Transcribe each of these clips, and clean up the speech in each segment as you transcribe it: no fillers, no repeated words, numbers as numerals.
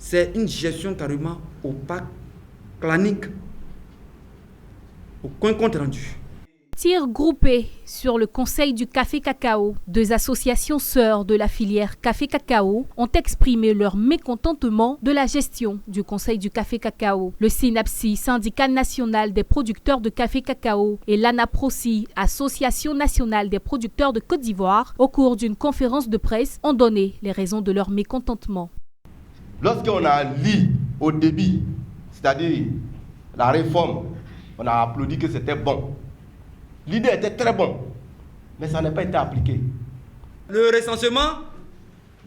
c'est une gestion carrément opaque, clanique, au compte rendu. Tir groupé sur le conseil du café cacao, deux associations sœurs de la filière café cacao ont exprimé leur mécontentement de la gestion du conseil du café cacao. Le SYNAPSI, syndicat national des producteurs de café cacao, et l'ANAPROCI, association nationale des producteurs de Côte d'Ivoire, au cours d'une conférence de presse, ont donné les raisons de leur mécontentement. Lorsqu'on a lu au début, c'est-à-dire la réforme, on a applaudi que c'était bon. L'idée était très bonne, mais ça n'a pas été appliqué. Le recensement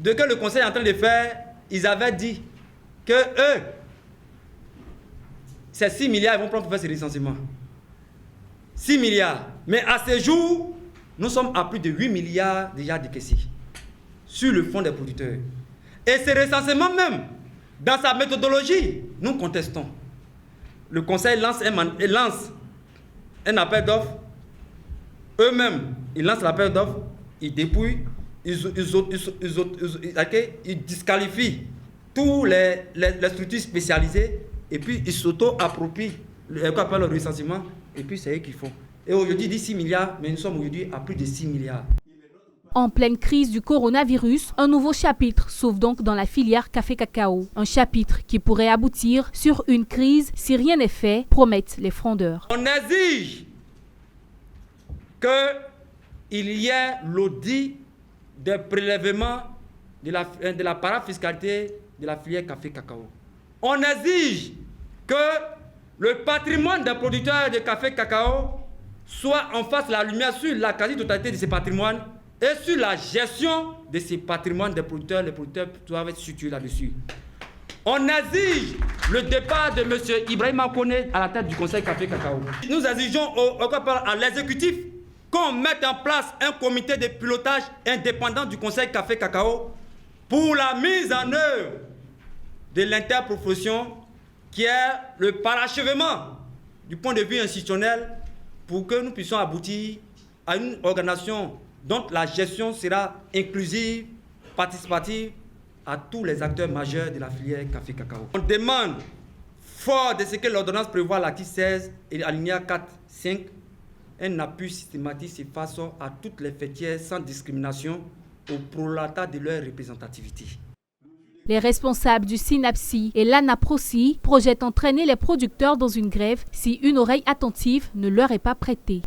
que le conseil est en train de faire, ils avaient dit que eux, c'est 6 milliards, ils vont prendre pour faire ce recensement. 6 milliards. Mais à ce jour, nous sommes à plus de 8 milliards déjà décaissés sur le fonds des producteurs. Et ce recensement même, dans sa méthodologie, nous contestons. Le conseil lance un appel d'offres. Eux-mêmes, ils lancent l'appel d'offres, ils dépouillent, ils disqualifient tous les structures spécialisées et puis ils s'auto-approprient le recensement et puis c'est eux qui font. Et aujourd'hui, ils disent 6 milliards, mais nous sommes aujourd'hui à plus de 6 milliards. En pleine crise du coronavirus, un nouveau chapitre s'ouvre donc dans la filière café-cacao. Un chapitre qui pourrait aboutir sur une crise si rien n'est fait, promettent les frondeurs. On exige qu'il y ait l'audit des prélèvements de la parafiscalité de la filière café-cacao. On exige que le patrimoine des producteurs de café-cacao soit en face de la lumière sur la quasi-totalité de ces patrimoines et sur la gestion de ces patrimoines des producteurs. Les producteurs doivent être situés là-dessus. On exige le départ de M. Ibrahima Koné à la tête du conseil café-cacao. Nous exigeons à l'exécutif qu'on mette en place un comité de pilotage indépendant du conseil café-cacao pour la mise en œuvre de l'interprofession qui est le parachèvement du point de vue institutionnel pour que nous puissions aboutir à une organisation dont la gestion sera inclusive, participative à tous les acteurs majeurs de la filière café-cacao. On demande fort de ce que l'ordonnance prévoit l'article 16 et alinéa 4, 5, un appui systématique face à toutes les fêtières sans discrimination au prorata de leur représentativité. Les responsables du SYNAPSI et l'ANAPROCI projettent entraîner les producteurs dans une grève si une oreille attentive ne leur est pas prêtée.